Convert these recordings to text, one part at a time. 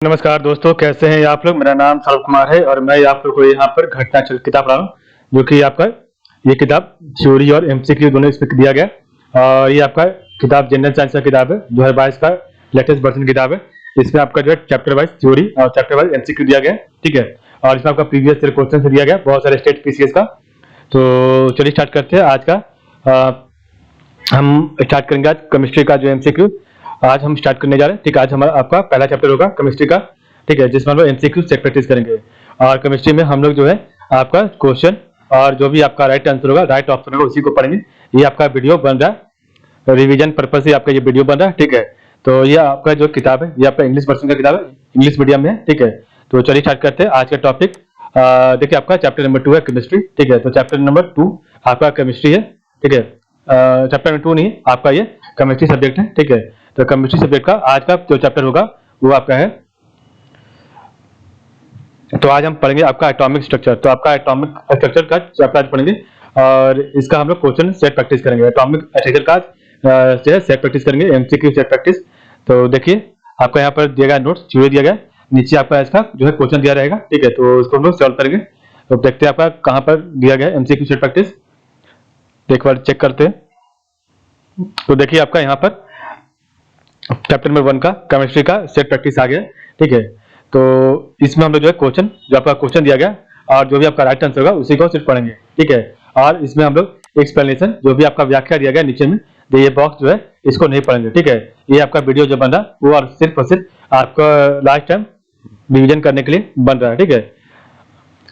नमस्कार दोस्तों, कैसे हैं आप लोग। मेरा नाम सौरभ कुमार है और मैं आप लोग को यहाँ पर घटना चल किताब पढ़ा रहा हूँ, जो कि आपका ये किताब थ्योरी और एमसीक्यू दोनों इसमें दिया गया। और ये आपका किताब जनरल साइंस का किताब है, 2022 का लेटेस्ट वर्जन किताब है। इसमें आपका जो है चैप्टर वाइज थ्योरी और चैप्टर वाइज एमसीक्यू दिया गया है, ठीक है। और इसमें आपका प्रीवियस ईयर क्वेश्चन दिया गया, बहुत सारे स्टेट पीसीएस का। तो चलिए स्टार्ट करते हैं आज का। हम स्टार्ट करेंगे आज केमिस्ट्री का जो एमसीक्यू आज हम स्टार्ट करने जा रहे हैं, ठीक है। आज हमारा आपका पहला चैप्टर होगा केमिस्ट्री का, ठीक है, जिसमें हम लोग एमसीक्यू से प्रैक्टिस करेंगे। और केमिस्ट्री में हम लोग जो है आपका क्वेश्चन और जो भी आपका राइट आंसर होगा, राइट ऑप्शन होगा, उसी को पढ़ेंगे। ये आपका वीडियो बन रहा है, रिवीजन पर्पज से आपका ये वीडियो बन रहा है, ठीक है। तो ये आपका जो किताब है, ये आपका इंग्लिश वर्जन का किताब है, इंग्लिश मीडियम में है, ठीक है। तो चलिए स्टार्ट करते हैं आज का टॉपिक। देखिए आपका चैप्टर नंबर 2 है केमिस्ट्री, ठीक है। तो चैप्टर नंबर 2 आपका केमिस्ट्री है, ठीक है। चैप्टर नंबर 2 नहीं, आपका ये केमिस्ट्री सब्जेक्ट है, ठीक है। तो केमिस्ट्री सब्जेक्ट का आज का जो चैप्टर होगा वो आपका है, तो आज हम पढ़ेंगे आपका एटॉमिक स्ट्रक्चर। तो आपका एटॉमिक स्ट्रक्चर का चैप्टर आज पढ़ेंगे और इसका हम लोग क्वेश्चन सेट प्रैक्टिस करेंगे। एटॉमिक स्ट्रक्चर का सेट प्रैक्टिस करेंगे, एमसीक्यू सेट प्रैक्टिस। तो देखिए आपका यहाँ पर दिया गया नोट्स थ्योरी दिया गया, नीचे आपका इसका जो है क्वेश्चन दिया रहेगा, ठीक है। तो इसको हम लोग सॉल्व करेंगे। तो देखते हैं आपका कहाँ पर दिया गया एमसीक्यू सेट प्रैक्टिस, एक बार चेक करते हैं। तो देखिए आपका यहाँ पर चैप्टर नंबर 1 का केमिस्ट्री का सेट प्रैक्टिस आ गया, ठीक है। तो इसमें हम लोग जो है क्वेश्चन, जो आपका क्वेश्चन दिया गया और जो भी आपका राइट आंसर होगा उसी को सिर्फ पढ़ेंगे, ठीक है। और इसमें हम लोग एक्सप्लेनेशन, जो भी आपका व्याख्या दिया गया नीचे में, तो ये बॉक्स जो है इसको नहीं पढ़ेंगे, ठीक है। ये आपका वीडियो जो बन रहा है वो और सिर्फ आपका लास्ट टाइम रिविजन करने के लिए बन रहा है, ठीक है।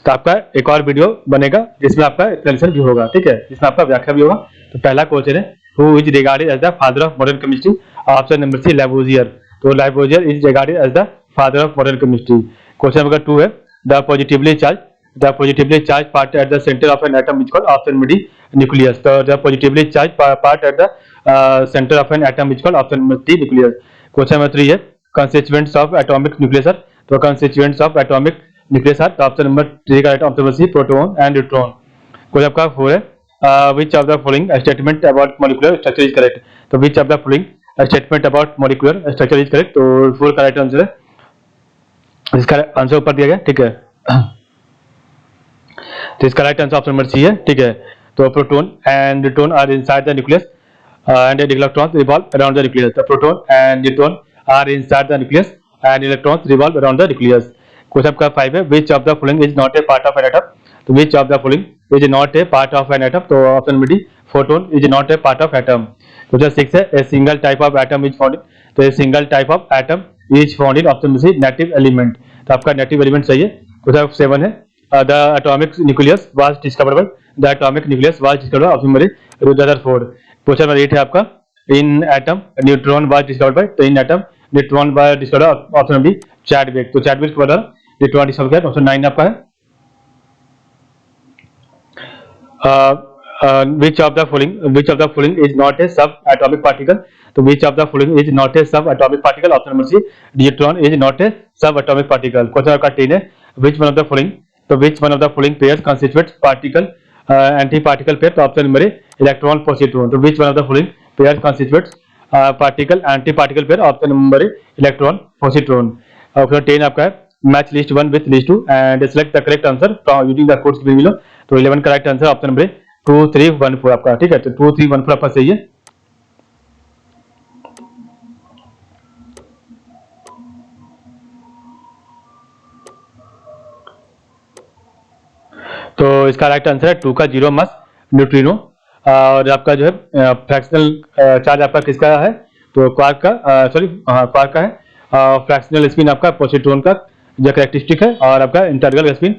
तो आपका एक और वीडियो बनेगा जिसमें आपका एक्सप्लेनेशन भी होगा, ठीक है, जिसमें आपका व्याख्या भी होगा। तो पहला क्वेश्चन है, who is regarded as the father of modern chemistry. Option number C Lavoisier. तो Lavoisier is regarded as the father of modern chemistry. Question number 2 है, the positively charge part at the centre of an atom is called. Option number D nucleus. तो the positively charge part at the centre of an atom is called. Option number D nucleus. Question number 3 है, constituents of atomic nucleus. तो constituents of atomic nucleus are. Option number 3 का right option number C proton and neutron. Question आपका 4 है, which of the following statement about molecular structure is correct। तो which of the following statement about molecular structure is correct। तो 4 का right answer है, इसका answer ऊपर दिया गया, ठीक है। तो इसका right answer option number C है, ठीक है। तो proton and neutron are inside the nucleus and electrons revolve around the nucleus. तो proton and neutron are inside the nucleus and electrons revolve around the nucleus. Question आपका 5 है, which of the following is not a part of an atom। तो which of the following is not a part of an atom। तो option number D photon is not a part of atom। Question 6 है, a single type of atom is found in। तो a single type of atom is found in option number C native element। तो आपका native element सही है। Question 7 है, the atomic nucleus was discovered by। the atomic nucleus was discovered by option number D Rutherford. Question number 8 है आपका, in atom neutron was discovered by। तो in atom neutron was discovered option number D Chadwick. तो Chadwick के बाद neutron discover किया। Option 9 आपका है, which of the following is not a subatomic particle। तो which of the following is not a subatomic particle। Option number C neutron is not a subatomic particle। Question आपका 10 है, which one of the following। तो which one of the following pairs constitutes particle anti particle pair. तो option number A electron positron. तो which one of the following pairs constitutes particle anti particle pair. Option number A electron positron. Option 10 आपका है, match list 1 with list 2 and select the correct answer from using the codes given below. तो 11 का right answer option number 2 3 1 4 आपका, ठीक है। तो 2 3 1 4 आपका सही है। तो इसका राइट आंसर है 2 का 0 मास न्यूट्रिनो। और आपका जो है फ्रैक्शनल चार्ज आपका किसका है। तो क्वार्क का, क्वार्क का है। फ्रैक्शनल स्पिन आपका पॉजिट्रॉन का जो कैरेक्टरिस्टिक है, और आपका इंटरगल स्पिन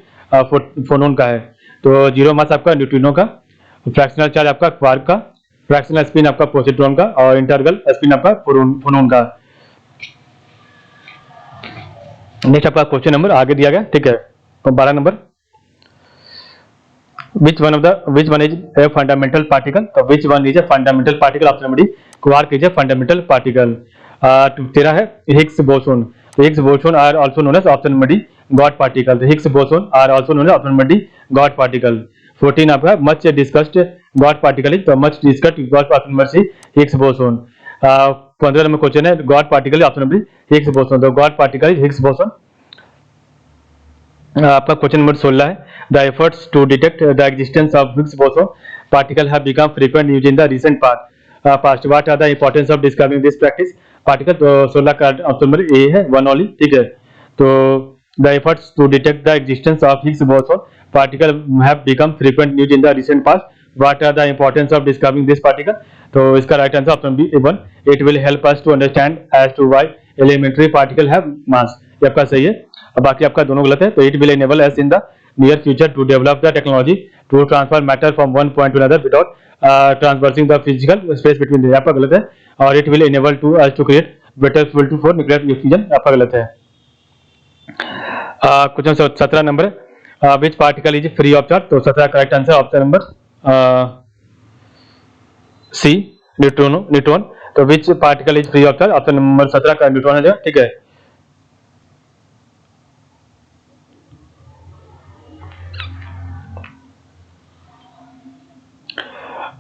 फोनोन का है। तो 0 मास आपका न्यूट्रिनो का, फ्रैक्शनल चार्ज आपका क्वार्क का, फ्रैक्शनल स्पिन आपका पॉजिट्रॉन का, और इंटरगल स्पिन आपका फोनोन का। नेक्स्ट आपका क्वेश्चन नंबर आगे दिया गया, ठीक है। तो 12 number, which one is a fundamental particle। तो which one is a fundamental particle। Option number D quark is a fundamental particle। 13 है, हिग्स बोसोन। तो Higgs boson are also known as option number D God particle. तो Higgs boson are also known as option number D God particle. 14 आपका much discussed God particle. तो much discussed God particle number C Higgs boson. 15 number question है, God particle option number Higgs boson. तो God particle Higgs boson. आपका question number 16 है, the efforts to detect the existence of Higgs boson particle have become frequent use in the recent past, what are the importance of discovering this practice particle. तो 16 का option number ए है, one only, ठीक है। तो the efforts to detect the existence of Higgs boson particle have become frequent use in the recent past, what are the importance of discovering this particle. तो इसका right answer option B a one, it will help us to understand as to why elementary particle have mass. ये आपका सही है, और बाकी आपका दोनों गलत है। तो it will enable us in the near future to develop the technology to transfer matter from one point to another without transversing the physical space between. आपका गलत है। और it will enable to us to create better fuel for nuclear fusion, आपका गलत है। Question 17 number, which particle is free of charge. तो 17 correct answer option number C, neutron. तो which particle is free of charge, option number 17 का neutron है, ठीक है।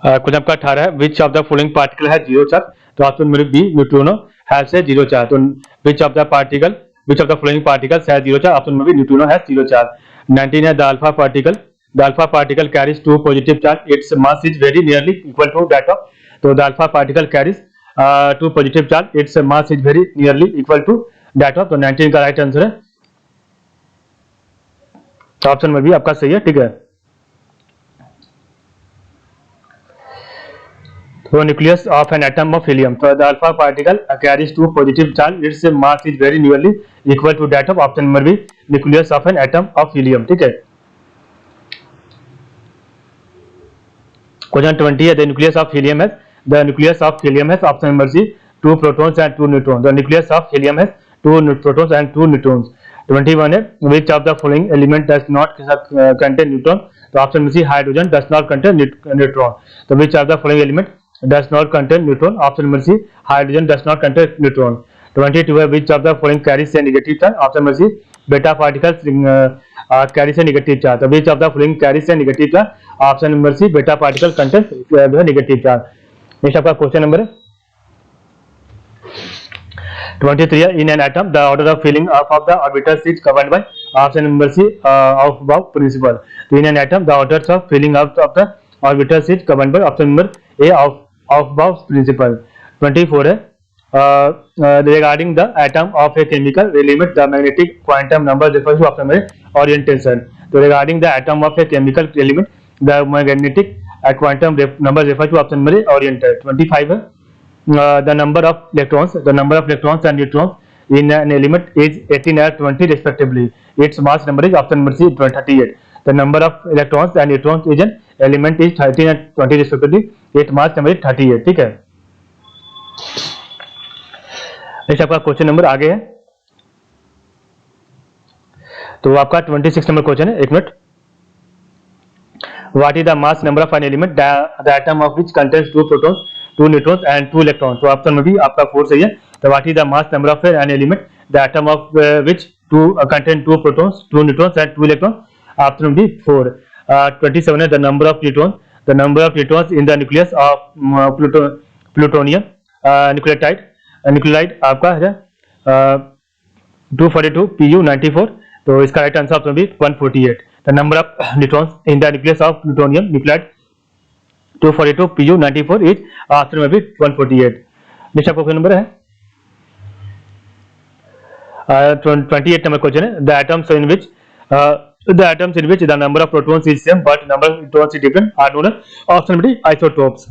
Question आपका 18 है, which of the following particle है जीरो चार्ज। तो option number B, neutrino has a zero charge. तो which of the following particles has zero charge, option number B, neutrino has zero charge. 19 है, the alpha particle carries two positive charge, its mass is very nearly equal to that of. तो the alpha particle carries two positive charge, its mass is very nearly equal to that of. तो 19 का right answer है, option number B आपका सही है, ठीक है। तो nucleus of an atom of helium, तो the alpha particle carries two positive charge, its mass is very nearly equal to that of, option number B, nucleus of an atom of helium, ठीक है। Question 20 है, the nucleus of helium has option number C, two protons and two neutrons. The nucleus of helium has two protons and two neutrons. 21 है, which of the following element does not contain neutron. तो option number C, hydrogen does not contain neutron. तो which of the following element does not contain neutron, option number C, hydrogen does not contain neutron. 22 है, which of the following carries a negative charge, option number C, beta particles carries a negative charge. तो which of the following carries a negative charge, option number C, beta particle contains negative charge. Next आपका question number 23 है, in an atom the order of filling up of the orbitals is governed by, option number C, Aufbau principle. तो in an atom the orders of filling up of the orbitals is governed by, option number A, Aufbau principle. 24 है, regarding the atom of a chemical element the magnetic quantum number refers to, option number orientation. तो regarding the atom of a chemical element the magnetic quantum number refers to, option number orientation. 25 है, the number of electrons and neutrons in an element is 18 and 20 respectively, its mass number is, option number C, 38. The number of electrons and neutrons in an element is 13 and 20 respectively, its mass number is 38, ठीक है। Next आपका question number आगे है, तो आपका 26 number question है, एक minute. What is the mass number of an element, the atom of which contains two protons, two neutrons and two electrons? तो ऑप्शन में भी आपका 4 सही है। तो what is the mass number of an element, the atom of which contain two protons, two neutrons and two electrons? Option में भी 4। 27 है, the number of neutrons in the nucleus of plutonium nuclide आपका है 242 Pu 94। तो इसका right answer option भी 148। The number of neutrons in the nucleus of plutonium nuclide 242 Pu 94 is option में भी 148। नेक्स्ट आपका क्वेश्चन नंबर है 28 नंबर क्वेश्चन है, the atoms in which the number of protons is same but number of neutrons is different are known as, option number D, isotopes.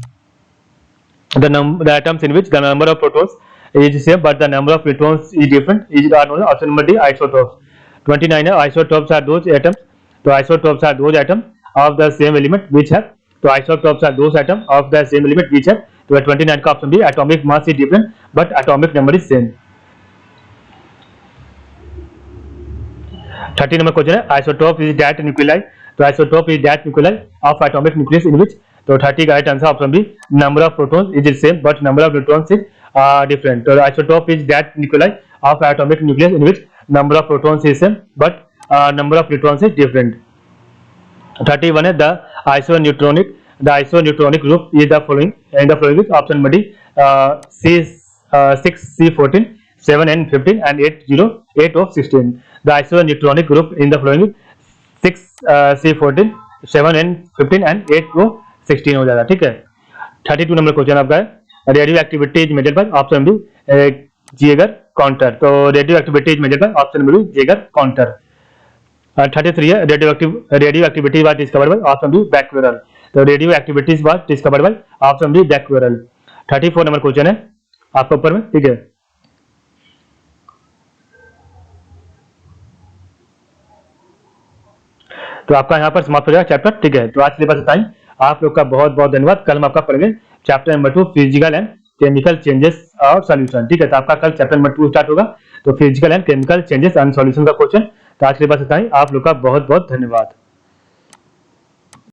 The atoms in which the number of protons is same but the number of neutrons is different are known as, option number D, isotopes. 29 है, isotopes are those atoms, तो isotopes are those atoms of the same element which have, तो isotopes are those atoms of the same element which have, तो 29 का option B, atomic mass is different but atomic number is same. 30 number question है, isotope is that nuclei, तो isotope is that nuclei of atomic nucleus in which, तो 30 का right answer option B, number of protons is the same but number of neutrons is different. तो isotope is that nuclei of atomic nucleus in which number of protons is same but number of neutrons is different. 31 है, the isoneutronic group is the following, and the following is option number D, 6C14, 7N15 and 8 of 16. The isoelectronic group in the following 6C14, 7N15 and 8 of 16 हो जाएगा, ठीक है। 32 number question आपका है, radioactivity is measured by option B Geiger counter. तो radioactivity is measured by option B Geiger counter. 33 है, radioactivity was discovered by option B Becquerel. तो radioactivities was discovered by option B Becquerel. 34 number question है आपका ऊपर में, ठीक है। तो आपका यहाँ पर समाप्त हो जाएगा चैप्टर, ठीक है। तो आज के लिए बस इतना ही। आप लोग का बहुत बहुत धन्यवाद। कल हम आपका पढ़ेंगे chapter number 2 physical and chemical changes और सॉल्यूशन, ठीक है। तो आपका कल चैप्टर नंबर 2 स्टार्ट होगा, तो physical and chemical changes and solution का क्वेश्चन। तो आज के लिए बस इतना ही। आप लोग का बहुत बहुत धन्यवाद।